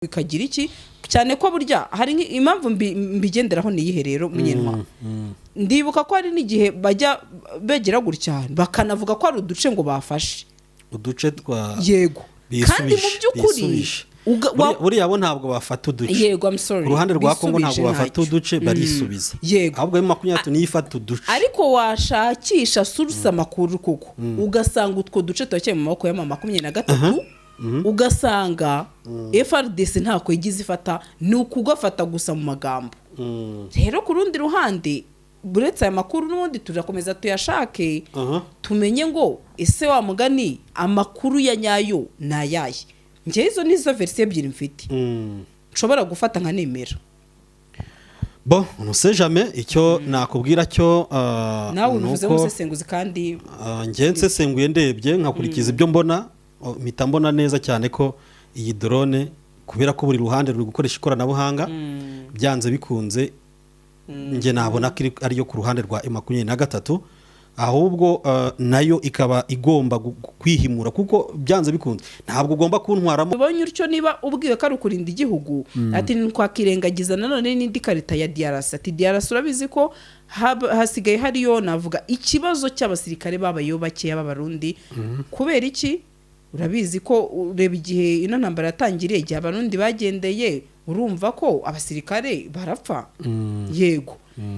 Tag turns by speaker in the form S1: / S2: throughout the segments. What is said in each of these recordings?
S1: bikagira iki cyane ko burya hari impamvu mbigenderaho niyihe rero munyenwa ndibuka ko hari n'igihe bajya begera gutya bakanavuga ko ari uduce ngo bafashe
S2: uduce twa
S1: yego kandi mu by'ukuri
S2: buriya bo ntabwo bafata uduce
S1: yego I'm sorry
S2: uruhande rwa Kongo ntabwo bafata uduce barisubiza ahubwo M23 niyo ifata uduce
S1: ariko washakisha source amakuru kuko ugasanga utwo duce twacyeye mu maboko ya M23 ugasanga FRDC ntako igize ifata ni ukugafata gusa mu magambo rero ku rundi ruhande buretse aya makuru n'ubundi turakomeza tuyashake tumenye ngo ese wa mugani amakuru ya nyayo nayaye nje izo nizo version ebyiri mfite nshobora gufata nka nemera
S2: bon on sait jamais icyo nakubwira cyo
S1: nawe unuvuze musesenguzi kandi
S2: nje nsesenguye ndebye nkakurikiza ibyo mbona mpita mbona neza cyane ko iyi drone kubera ko buri ruhande ruri gukoresha ikoranabuhanga byanze bikunze nge nabona ko ariyo ku ruhande rwa M23 ahubwo nayo ikaba igomba kwihimura kuko byanze bikunze ntabwo ugomba kuntwaramo
S1: ubonye utyo niba ubwiwe ko ari ukurinda igihugu ati ntwakirengagiza nanone n'indi karita ya DRC ati DRC urabizi ko hasigaye hariyo navuga ikibazo cy'abasirikare babayo bakeya b'abarundi kubera iki urabizi ko ureba igihe ino ntambara yatangiriye igihe abarundi bagendeye urumva ko abasirikare barapfa yego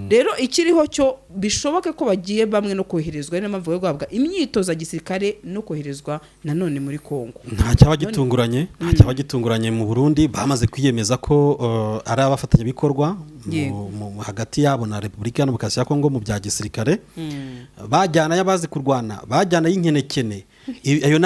S1: rero ikiriho cyo bishoboke ko bagiye bamwe no koherezwa n'ama mvugo guhabwa imyitozo ya gisirikare no koherezwa nanone muri Kongo
S2: nta cyaba gitunguranye mu Burundi bamaze kwiyemeza ko ari abafatanya bikorwa hagati yabo na Republika Demokarasi ya Kongo mu bya gisirikare bajyana yabazi kurwana bajyana y'inkenekene ayo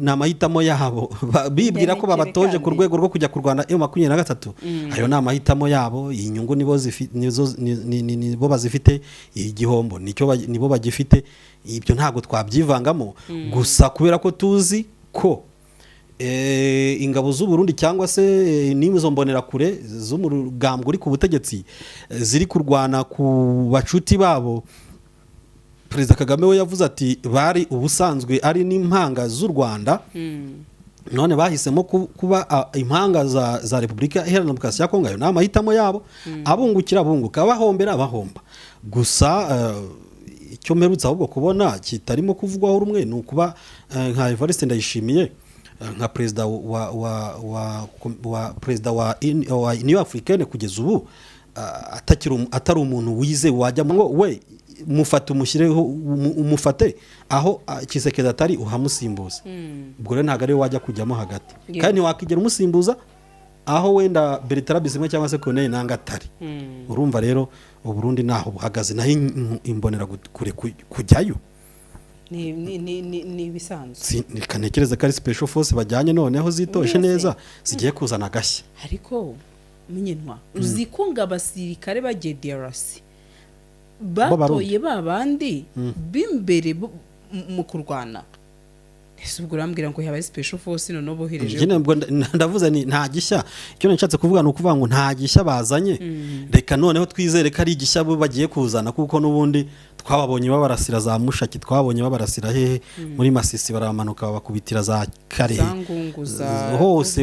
S2: namahitamo yabo bibwira ko babatoje ku rwego rwo kujya kurwana M23 ayo namahitamo yabo inyungu nibo bazifite igihombo nibo bagifite ibyo ntago twabyivangamo gusa kubera ko tuzi ko ingabo z'u Burundi cyangwa se n'izo mbonera kure z'umugambwe uri ku butegetsi ziri kurwana ku bacuti babo Perezida Kagame we yavuze ati bari ubusanzwe ari n'impanga z'u Rwanda none bahisemo kuba impanga za Republika Iharanira Demokarasi ya Kongo ayo n'amahitamo yabo abungukira bunguka bahombera bahomba gusa icyo mperutse ahubwo kubona kitarimo kuvugwaho rumwe ni ukuba nka Evariste Ndayishimiye nka perezida wa perezida wa Union Africaine kugeza ubu atari umuntu wize wajya ngo we mufate umushyireho umufate aho Kisekedi atari uhamusimbuza ubwo rero ntabwo ari wajya kujyamo hagati kandi ntiwakigera umusimbuza aho wenda Bertrand Bisimwe cyangwa se Corneille Nangaa atari urumva rero u Burundi naho buhagaze naho imbonera kure kujyayo
S1: ni bisanzwe
S2: nikanekereza ko ari special force bajyanye noneho zitoshe neza zigiye kuzana gashya
S1: ariko munyenwa uzi ko ngabasirikare bagiye DRC batoye babandi bimbere mu kurwana ese ubwo urambwira ngo yabaye special force none bohereje
S2: ndavuze ni nta gishya icyo nshatse kuvuga no kuvuga ngo nta gishya bazanye reka noneho twizere ko ari igishya bo bagiye kuzana kuko nubundi twababonye babarasira za Mushaki twabonye babarasira hehe muri Masisi baramanuka babakubitira za Kare hose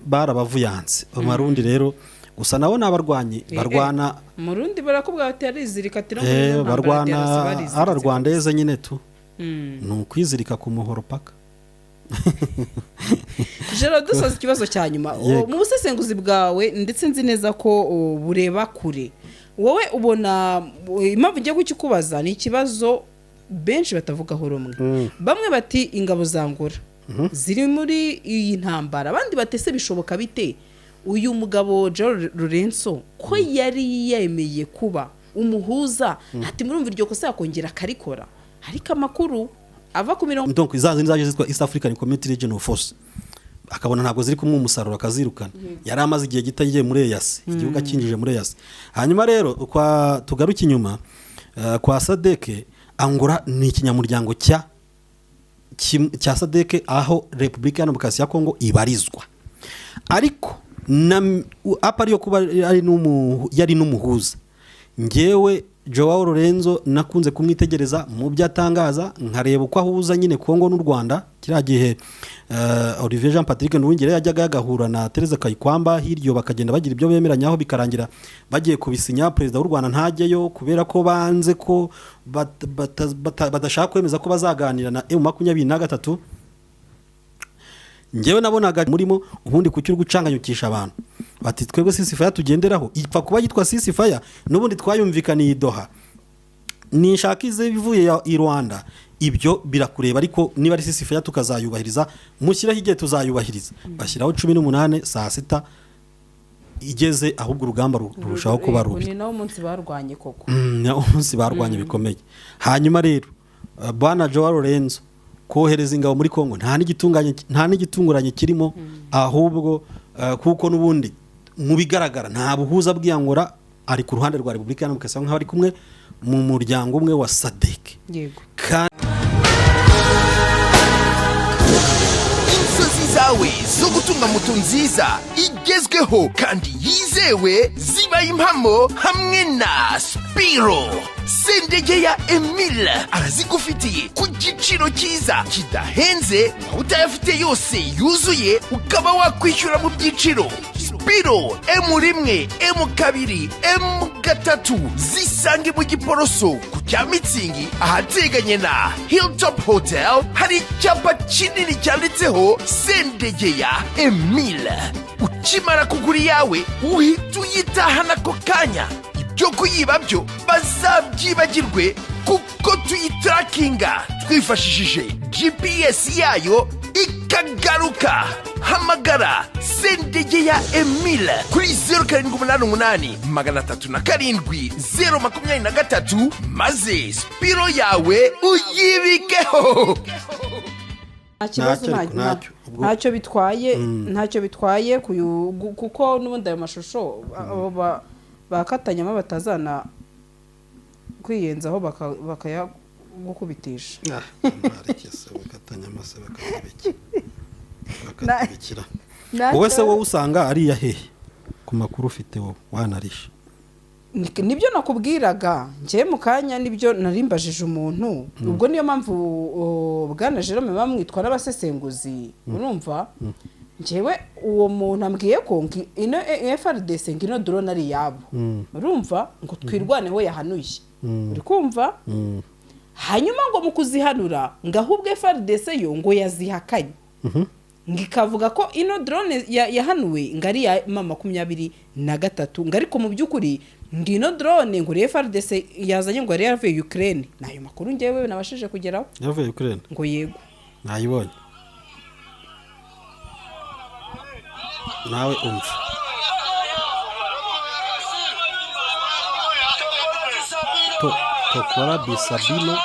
S2: barabavuyanze amarundi rero gusa nabo nabarwanyi barwana
S1: murundi barakubwa ati arizirika ati
S2: barwana ara Rwandeze nyine tu nukwizirika ku muhoro paka
S1: Jero dusoza ikibazo cya nyuma mu busesenguzi bwawe ndetse nzi neza ko bureba kure wowe ubona impamvu ngiye kukikubaza ni ikibazo benshi batavugaho rumwe bamwe bati ingabo zangura ziri muri iyi ntambara abandi batese bishoboka bite uyu mugabo Joel Lorenzo ko yari yemeye kuba umuhuza ati murumva iryo kosa yakongera karikora ariko amakuru ava ku mirongo
S2: donc izaje zitwa East African Community Regional Force akabona ntabwo ziri kumwe umusaruro akazirukana yari amaze igihe gitagiye muri EAC igihugu akinjije muri EAC hanyuma rero kwa tugaruka inyuma kwa Sadeke Angola ni ikinyamuryango cya Sadeke aho Republika Demokarasi ya Kongo ibarizwa ariko apari yo kuba yari n'umuhuza ngewe Joao Lorenzo nakunze kumwitegereza mu byo atangaza nkareba uko ahuza nyine Kongo n'u Rwanda kiriya gihe Olivier Jean Patrick Nduwingire yajyaga yagahura na Therese Kayikwamba hiryo bakagenda bagira ibyo bemeranyaho bikarangira bagiye kubisinya perezida w'u Rwanda ntajyeyo kubera ko banze ko badashaka kwemeza ko bazaganira na M23. Ngewe nabonaga murimo ubundi kucyuri gucanganyukisha abantu bati twebwe Ceasefire tugenderaho ipfa kuba yitwa Ceasefire n'ubundi twayumvikaniye Doha nishakize bivuye i Rwanda ibyo birakureba ariko niba ari Ceasefire tukazayubahiriza mushyiraho igihe tuzayubahiriza bashyiraho 18 saa 6 igeze ahubwo urugamba rurushaho kuba rubi
S1: ni nawo munsi barwanye koko
S2: umunsi barwanye bikomeye hanyuma rero bwana Joao Lorenzo kohereza ingabo muri Kongo nta n'igitunguranye kirimo ahubwo kuko nubundi mu bigaragara nta buhuza bw'iyangora ari ku ruhande rwa Repubulika ya Demokarasi nk'abari kumwe mu muryango umwe wa SADC
S1: yego
S3: inzozi zawe zo gutunga moto nziza igezweho kandi yizewe zibaye impamo hamwe na Spiro. Sendegeya Emile arazigufitiye ku giciro cyiza kidahenze aho utayafite yose yuzuye ukaba wakwishyura mu byiciro. Spiro M1, M2, M3 zisange mu Giporoso ku cya Mitsingi ahateganye na Hilltop Hotel. Hari icyapa kinini cyanditseho Sendegeya Emile. Ukimara kugura yawe uhita uyitahana ako kanya. Ibyo kuyiba byo bazabyibagirwe kuko tuyitarakinga twifashishije GPS yayo ikagaruka. Hamagara Sendegeya Emile kuri 0788 307 maze Spiro yawe uyibikeho.
S1: ntacyo bitwaye kuko n'ubundi ayo mashusho bakatanyamo batazana kwiyenzaho bakayagukubitisha
S2: wowe se wowe usanga ari yahehe ku makuru ufite wowe wanarisha
S1: nibyo nakubwiraga njye mu kanya nibyo narimbajije umuntu ubwo niyo mpamvu bwana Jerome bamwitwa n'abasesenguzi urumva njyewe uwo muntu ambwiye ko ino FRDC ngino drone ari yabo urumva ngo twirwaneho yahanuye uri kumva hanyuma ngo mu kuzihanura ngahubwe FRDC yo ngo yazihakanye ngikavuga ko ino drone yahanuwe ngari ya 23 ngariko mu byukuri ngino drone ngo FRDC yazanye ngo yavuye Ukraine nayo makuru ngewe nabashije kugeraho
S2: yavuye Ukraine
S1: ngo yego
S2: nayibonye nawe umva Tokora Bisabino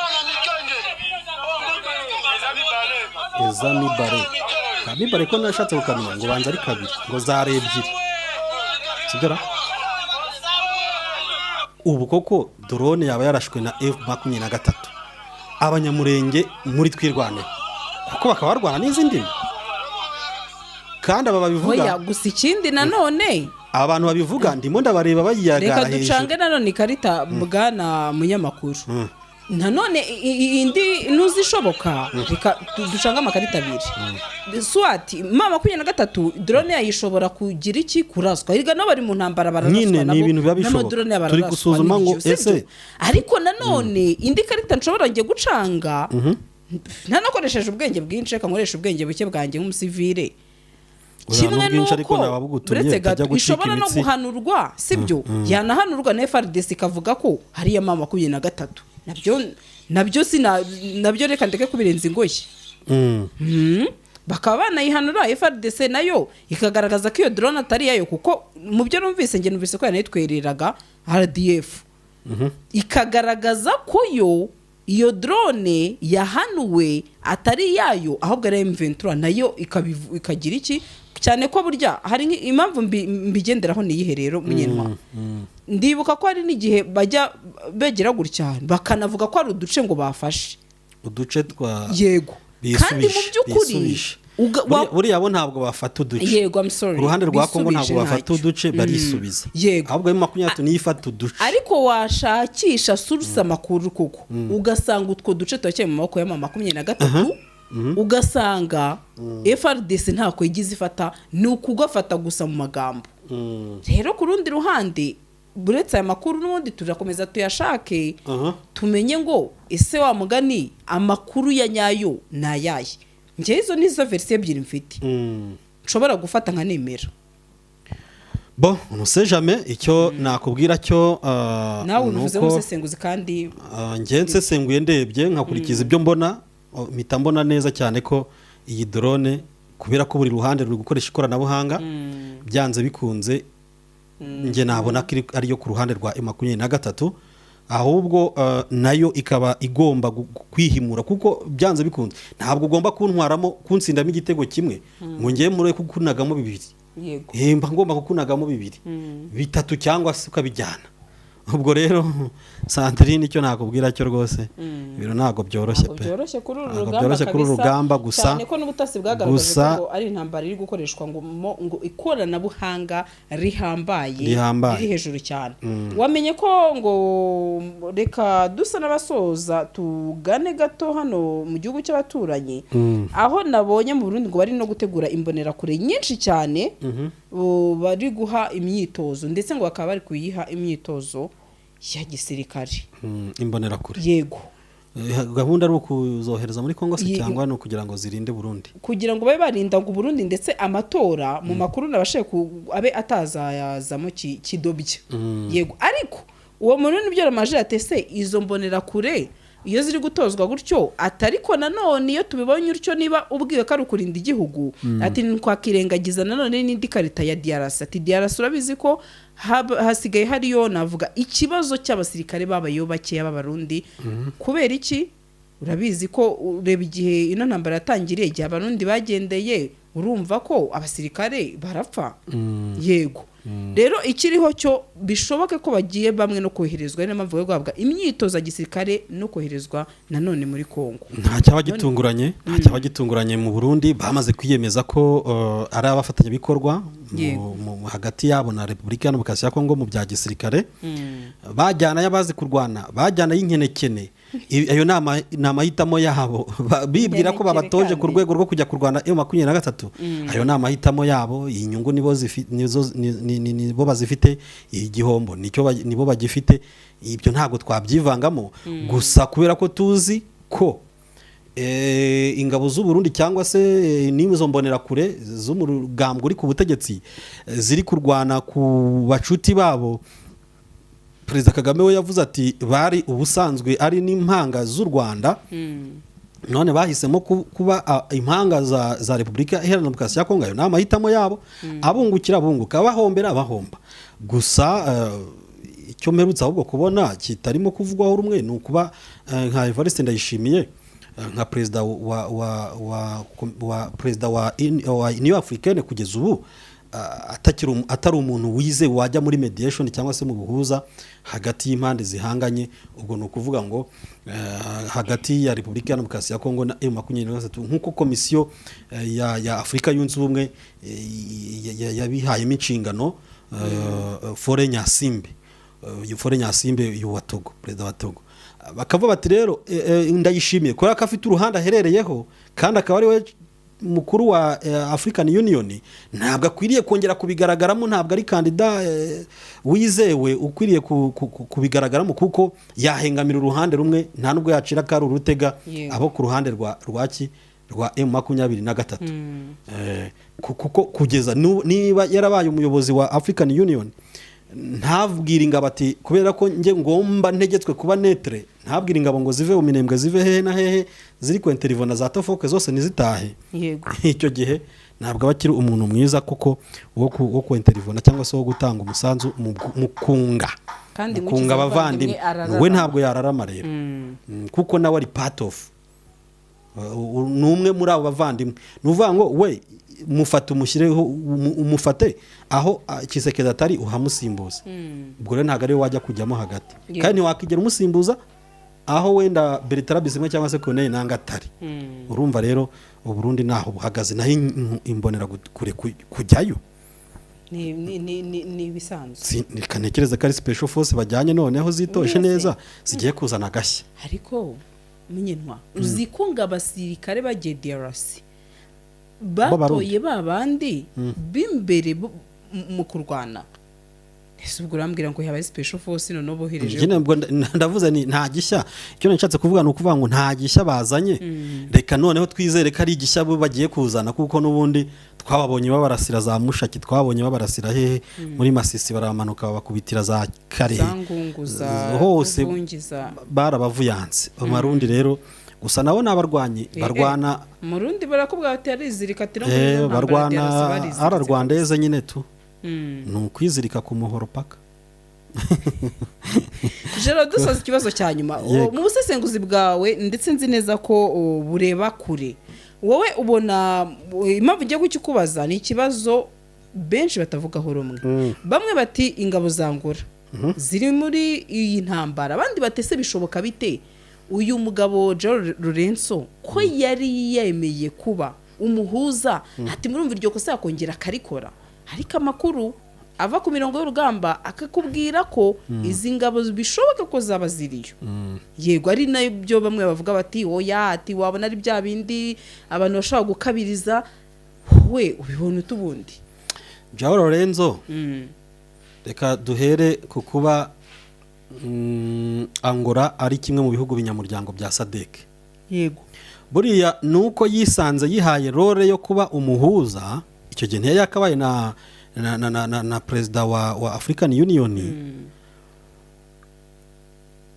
S2: Ezami Bare ko nashatse gukamenya ngo banza ari kabiri ngo zare ebyiri sibyo ubu koko drone yaba yarashwe na F23 abanyamurenge muri twirwane kuko bakaba barwana n'izindi kandi aba babivuga
S1: oya gusa ikindi nanone
S2: abantu babivuga ndimo ndabareba bayiyagara
S1: hejuru reka ducange nanone ikarita bwana munyamakuru nanone indi ntuzishoboka reka ducanga amakarita abiri swati mama 23 drone yayishobora kugira iki kuraswa hirga no bari mu ntambara bararaswa
S2: nabo n'ibintu babishoboka turi gusuzuma ngo ese
S1: ariko nanone indi karita nshobora ngiye gucanga ntanakoresheje ubwenge bwinshi reka nkoresha ubwenge buke bwanjye nk'umusivile kimwe nuko uretse gato ishobora no guhanurwa sibyo yanahanurwa na FRDC ikavuga ko hari ya mama 23 nabyo reka ndeke kubirenza ingoyi bakaba banayihanura FRDC nayo ikagaragaza ko iyo drone atari yayo kuko mu byo numvise ko yanayitwereraga RDF ikagaragaza ko iyo drone yahanuwe atari yayo ahubwo ari M23 nayo ikagira iki cyane ko burya hari impamvu mbigenderaho niyihe rero munyenwa ndibuka ko hari n'igihe bajya begera gutya bakanavuga ko ari uduce ngo bafashe
S2: uduce twa
S1: yego kandi mu by'ukuri
S2: buriya bo ntabwo bafata uduce.
S1: Yego, I'm sorry.
S2: Ku ruhande rwa Kongo ntabwo bafata uduce, barisubiza.
S1: Yego.
S2: Ahubwo M23 niyo ifata uduce.
S1: Ariko washakisha source amakuru koko ugasanga utwo duce twaciye mu maboko ya M23 ugasanga FRDC ntako igize ifata, ni ukugafata gusa mu magambo. Rero ku rundi ruhande buretse aya makuru n'ubundi turakomeza tuyashake tumenye ngo ese wa mugani amakuru ya nyayo nayaye. Nje izo nizo version ebyiri mfite nshobora gufata nka nemera.
S2: Bon, on sait jamais icyo nakubwira cyo
S1: nawe unuvuze musesenguzi kandi
S2: nje nsesenguye ndebye nkakurikiza ibyo mbona, mpita mbona neza cyane ko iyi drone kubera ko buri ruhande ruri gukoresha ikoranabuhanga byanze bikunze nge nabona ko ariyo ku ruhande rwa M23, ahubwo nayo ikaba igomba kwihimura kuko byanze bikunze ntabwo ugomba kuntwaramo kunsindamo igitego kimwe ngo ngiye muri kukunagamo bibiri.
S1: Yego.
S2: Mba ngomba kukunagamo bibiri bitatu cyangwa se ukabijyana. Ubwo rero Sandrine icyo nakubwira cyo rwose biro ntago byoroshye pe.
S1: Byoroshye kuri uru rugamba
S2: gusa
S1: cyane ko n'ubutasi bwagaragaje ko ari intambara iri gukoreshwa ngo ikoranabuhanga rihambaye riri hejuru cyane. Wamenye ko ngo reka dusa n'abasoza tugane gato hano mu gihugu cy'abaturanyi aho nabonye mu Burundi ngo bari no gutegura imbonera kure nyinshi cyane bari guha imyitozo ndetse ngo bakaba bari kuyiha imyitozo ya gisirikare.
S2: Imbonera kure.
S1: Yego.
S2: Gahunda ari ukuzohereza muri Kongo se cyangwa no kugira ngo zirinde Burundi?
S1: Kugira ngo babe barinda ngo Burundi ndetse amatora mu makuru nabashe abe atazayazamo kidobye. Yego. Ariko uwo muntu nibyo ramaje atese izo mbonera kure iyo ziri gutozwa gutyo atariko nanone iyo tubibonye utyo niba ubwiwe ko ari ukurinda igihugu ati nkwakirengagiza nanone n'indi karita ya DRC. Ati DRC urabizi ko hasigaye hariyo navuga ikibazo cy'abasirikare babayo bakeya b'abarundi. Kubera iki? Urabizi ko ureba igihe ino ntambara yatangiriye igihe abarundi bagendeye urumva ko abasirikare barapfa. Yego. Rero ikiriho cyo bishoboke ko bagiye bamwe no koherezwa n'ama mvugo guhabwa imyitozo gisirikare no koherezwa nanone muri Kongo.
S2: Nta cyaba gitunguranye mu Burundi bamaze kwiyemeza ko ari abafatanya bikorwa mu hagati yabo na Repubulika ya Demokarasi ya Kongo mu bya gisirikare. Bajyana yabazi kurwana, bajyana y'inkenekene. Ayo namahitamo yabo bibwira ko babatoje ku rwego rwo kujya kurwana M23. Ayo namahitamo yabo, inyungu nibo bazifite, igihombo nibo bagifite. Ibyo ntago twabyivangamo gusa kubera ko tuzi ko ingabo z'u Burundi cyangwa se n'izo mbonera kure zo mu rugambwe uri ku butegetsi ziri kurwana ku bacuti babo. Perezida Kagame we yavuze ati bari ubusanzwe ari n'impanga z'u Rwanda, none bahisemo kuba impanga za Repubulika Iharanira Demokarasi ya Kongo. Ayo ni amahitamo yabo, abungukira bunguka, bahombera bahomba. Gusa icyo mperutse ahubwo kubona kitarimo kuvugwaho rumwe ni ukuba nka Evariste Ndayishimiye nka perezida wa Union Africaine kugeza ubu atari umuntu wize wajya muri mediation cyangwa se mu buhuza hagati y'impande zihanganye. Ubwo no kuvuga ngo hagati ya Repubulika ya Demokarasi ya Kongo na M23 nkuko komisiyo ya Afrika yunze ubumwe yabihayemo inshingano Fore Nyasimbe wa Togo, perezida wa Togo, bakavuga bati rero Ndayishimiye kubera ko afite uruhande aherereyeho kandi akaba ari we mukuru wa African Union, ntabwo akwiriye kongera kubigaragaramo, ntabwo ari kandida wizewe ukwiriye kubigaragaramo kuko yahengamira uruhande rumwe, nta nubwo yacira kari urutega abo ku ruhande rwa M23. Kuko kugeza niba yarabaye umuyobozi wa African Union ntabwira ingabo ati kubera ko nge ngomba ntegetswe kuba netre, ntabwira ingabo ngo zive mu minembwe zive hehe na hehe ziri ku interview za Tofoke zose nizitahe.
S1: Yego.
S2: Icyo gihe ntabwo abakiri umuntu mwiza kuko wo ku interview cyangwa se wo gutanga umusanzu mukunga
S1: kandi
S2: mukunga abavandimwe we ntabwo yararama rero kuko nawe ari part of numwe muri abo bavandimwe. Nuvuga ngo we mufate umushyireho umufate aho Kisekedi atari uhamusimbuza. Ubwo rero ntabwo ari we wajya kujyamo hagati kandi ntiwakigera umusimbuza aho wenda Bertrand Bisimwa cyangwa se Corneille Nangaa atari. Urumva rero Uburundi naho buhagaze naho imbonera kure kujyayo
S1: ni bisanzwe
S2: nikanekereza ko ari special force bajyanye noneho zitoshe neza zigiye kuzana agashya.
S1: ariko munyentwa uzi ko ngo abasirikare bagiye DRC batoye babandi b'imbere mu kurwana. Ese ubwo urambwira ngo yabaye special force none bohereje
S2: ndavuze ni nta gishya icyo nashatse kuvuga nukuvuga ngo nta gishya bazanye reka noneho twizere ko ari igishya bo bagiye kuzana kuko nubundi twababonye babarasira za Mushaki twabonye babarasira hehe muri Masisi baramanuka babakubitira za Karehe hose barabavuyanze Amarundi rero gusa nabo nabarwanyi barwana
S1: Murundi barakubwa ati arizirika ati
S2: barwana ara Rwandeze nyine tu nukwizirika ku muhoro paka.
S1: Jero dusoza ikibazo cya nyuma mu busesenguzi bwawe ndetse nzi neza ko bureba kure wowe ubona impamvu ugiye gukikubaza ni ikibazo benshi batavugaho rumwe. Bamwe bati ingabo zangura ziri muri iyi ntambara abandi batese bishoboka bite uyu mugabo Joao Lourenço ko yari yemeye kuba umuhuza ati murumva iryo kosa yakongera akarikora ariko amakuru ava ku mirongo y'urugamba akakubwira ko izi ngabo bishoboka ko zaba ziriyo. Yego ari nabyo bamwe bavuga bati oya ati wabona ari bya bindi abantu bashaka gukabiriza we ubibona utubundi.
S2: Joao Lourenço reka duhere ku kuba Angola ari kimwe mu bihugu binyamuryango bya SADC.
S1: Yego
S2: buriya nuko yisanze yihaye role yo kuba umuhuza icyo gihe ntiyari yakabaye na perezida wa African Union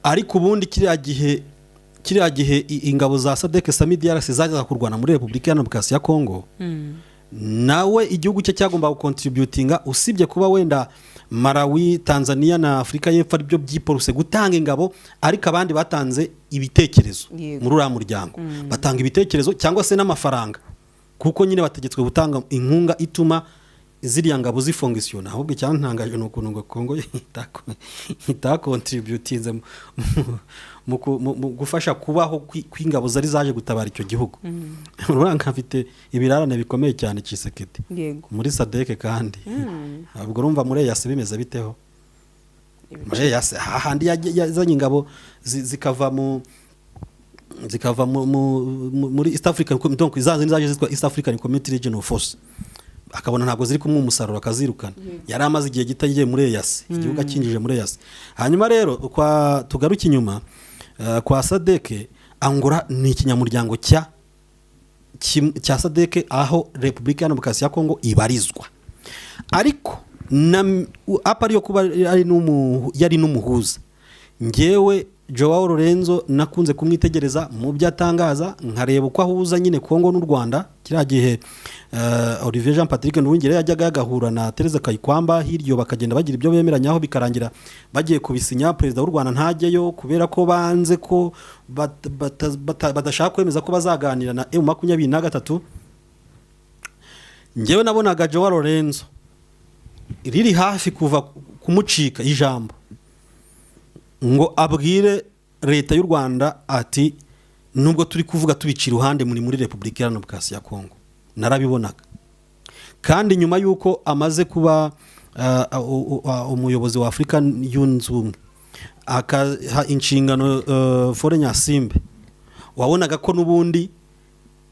S2: ariko ubundi kiriya gihe ingabo za SADC SAMIDRC zaza kurwana muri Republika ya Demokarasi ya Congo nawe igihugu cye cyagomba gukontributinga usibye kuba wenda Malawi, Tanzania na Afrika y'Epfo aribyo byiporuse gutanga ingabo ariko abandi batanze ibitekerezo muri uriya muryango batanga ibitekerezo cyangwa se n'amafaranga kuko nyine bategetswe gutanga inkunga ituma ziriya ngabo zifongisiona ahubwo icyantangaje nuko ngo Kongo itakontributinze mu gufasha kubaho kw'ingabo zari zaje gutabara icyo gihugu. Uranga afite ibirarane bikomeye cyane Tshisekedi muri SADC kandi ubwo urumva muri EAC bimeze biteho muri EAC hahandi yazanye ingabo zikava muri East African donc zaje zitwa East African Community Regional Force akabona ntabwo ziri kumwe umusaruro akazirukana yari amaze igihe gitagiye muri EAC igihugu akinjije muri EAC. Hanyuma rero kwa tugaruka inyuma kwa SADC Angola ni ikinyamuryango cya SADC aho Republika ya Demokarasi ya Congo ibarizwa ariko apa ariyo kuba yari n'umuhuza ngewe Joao Lourenço nakunze kumwitegereza mu byatangaza nkareba uko ahuza nyine Congo n'u Rwanda kiriya gihe Olivier Jean Patrick Nduwingire yajyaga agahura na Teresa Kayikwamba hiryo bakagenda bagira ibyo bemeranyaho bikarangira bagiye kubisinya perezida w'u Rwanda ntajyeyo kubera ko banze ko badashaka kwemeza ko bazaganira na M23. Ngewe nabonaga Joao Lourenço riri hafi kuva kumucika ijambo ngo abwire leta y'u Rwanda ati nubwo turi kuvuga tubicira uruhande muri Republika ya Demokarasi ya Congo narabibonaga kandi nyuma yuko amaze kuba umuyobozi wa Afrika yunze ubumwe akaha inshingano Foreign Assemblée wabonaga ko nubundi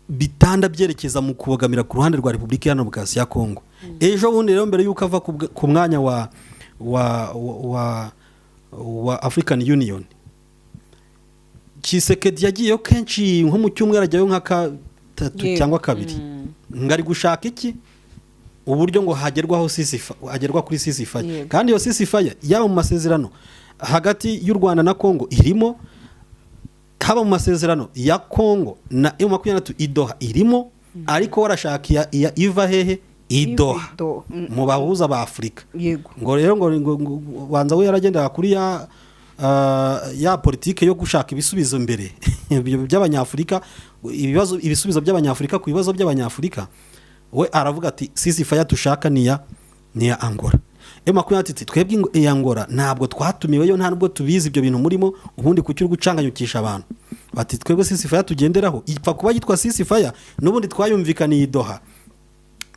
S2: bitanda byerekeza mu kubogamira ku ruhande rwa Republika ya Demokarasi ya Congo. Ejo bundi rero mbere yuko ava ku mwanya wa African Union Tshisekedi yagiyeyo kenshi nko mu cyumweru ajyayo nka gatatu cyangwa kabiri ngari gushaka iki uburyo ngo hagerwaho agerwa kuri ceasefire kandi iyo ceasefire yaba mu masezerano hagati y'u Rwanda na Congo irimo haba mu masezerano ya Congo na M23 idoha irimo ariko warashaka iva hehe idoha mu bahuza ba Afrika ngo rero ngo banza we yaragenda kuri ya politike yo gushaka ibisubizo mbere by'abanyafrika ibisubizo by'abanyafrika ku bibazo by'abanyafrika we aravuga ati ceasefire tushaka ni ya Angola M23 twebwe Angola ntabwo twatumiweyo nta nubwo tubizi ibyo bintu murimo ubundi kucyuri gucanganyukisha abantu bati twebwe ceasefire tugenderaho ipfa kuba yitwa ceasefire n'ubundi twayumvikaniye Doha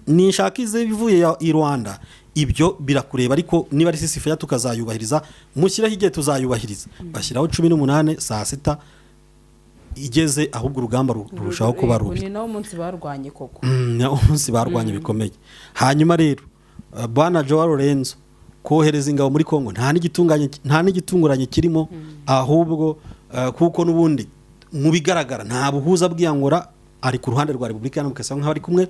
S2: nishakize bivuye i Rwanda ibyo birakureba ariko niba ari ceasefire tukazayubahiriza mushyiraho igihe tuzayubahiriza bashyiraho 18 saa 6 igeze ahubwo urugamba rurushaho kuba rubi
S1: ni nawo munsi barwanye koko
S2: nawo munsi barwanye bikomeye hanyuma rero bwana Joao Lorenzo kohereza ingabo muri Kongo nta n'igitunguranye kirimo ahubwo kuko nubundi mu bigaragara nta buhuza bw'Angola ari ku ruhande rwa Repubulika ya Demokarasi nk'abari kumwe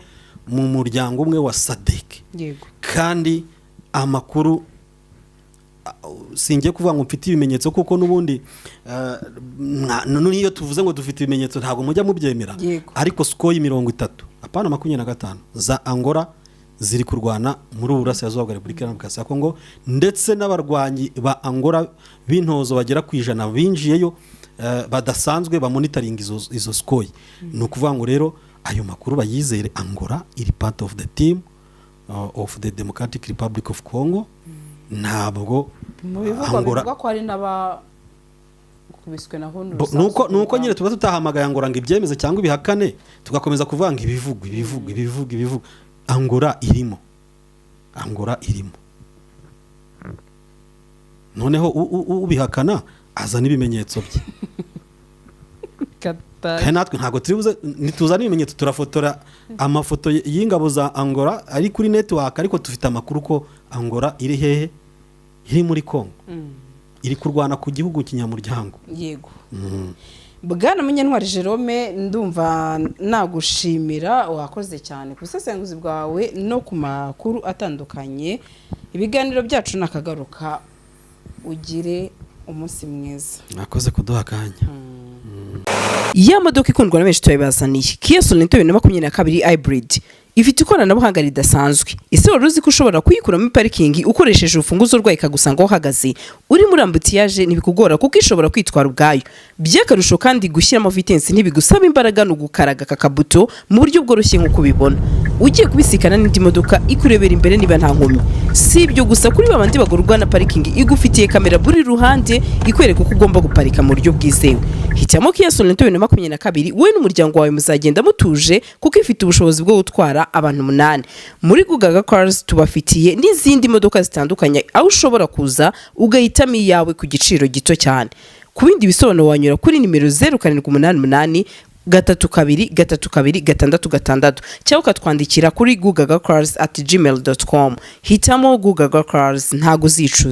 S2: mu muryango umwe wa SADC
S1: yego
S2: kandi amakuru singiye kuvuga ngo mfite ibimenyetso kuko nubundi niyo tuvuze ngo dufite ibimenyetso ntabwo mujya mubyemera ariko Sukhoi 30 apana 25 za Angola ziri kurwana muri Burasirazuba bwa Repubulika ya Demokarasi ya Kongo ndetse n'abarwanyi ba Angola b'intozo bagera ku 100 binjiyeyo badasanzwe bamonitoring izo Sukhoi no kuvuga ngo rero ayo makuru bayizere Angola iri part of the team of the Democratic Republic of Congo ntabwo
S1: Angola ko ari naba kubiswe na hono
S2: nuko nyine tuba tutahamagaye Angola ngo ibyemeze cyangwa ibihakane tugakomeza kuvuga ngo ibivugo Angola irimo noneho ubihakana azana ibimenyetso bye kandi natwe ntabwo ntituzana ibimenyetso turafotora amafoto y'ingabo za Angola ari kuri network ariko dufite amakuru ko Angola iri hehe iri muri Kongo iri kurwana ku gihugu kinyamuryango
S1: yego Bwana Munyantwari Jerome ndumva nagushimira wakoze cyane ku busesenguzi bwawe no ku makuru atandukanye ibiganiro byacu nakagaruka ugire umunsi mwiza
S2: nakoze kuduha kanya
S1: ya modoka ikundwa na benshi tuyibazaniye Kia Sorento 2022 hybrid ifite ikoranabuhanga ridasanzwe ese wari uzi ko ushobora kuyikura muri parikingi ukoresheje urufunguzo rwayo ikagusanga aho uhagaze uri muri ambutiyaje ntibikugora kuko ishobora kwitwara ubwayo by'akarusho kandi gushyiramo vitesse ntibigusaba imbaraga no gukaraga kakabuto mu buryo bworoshye nk'uko ubibona ugiye kubisikana n'indi modoka ikurebera imbere niba nta nkomyi si ibyo gusa kuri babandi bagorwa na parikingi igufitiye kamera buri ruhande ikwereka uko ugomba guparika mu buryo bwizewe hitamo Kia Sorento 2022 we n'umuryango wawe muzagenda mutuje kuko ifite ubushobozi bwo gutwara abantu 8 muri Gugaga Cars tubafitiye n'izindi modoka zitandukanye aho ushobora kuza ugahitamo iyawe ku giciro gito cyane ku bindi bisobanuro wanyura kuri nimero 0788 32 cyangwa ukatwandikira kuri gugagacars@gmail.com hitamo Gugaga Cars ntago zicuza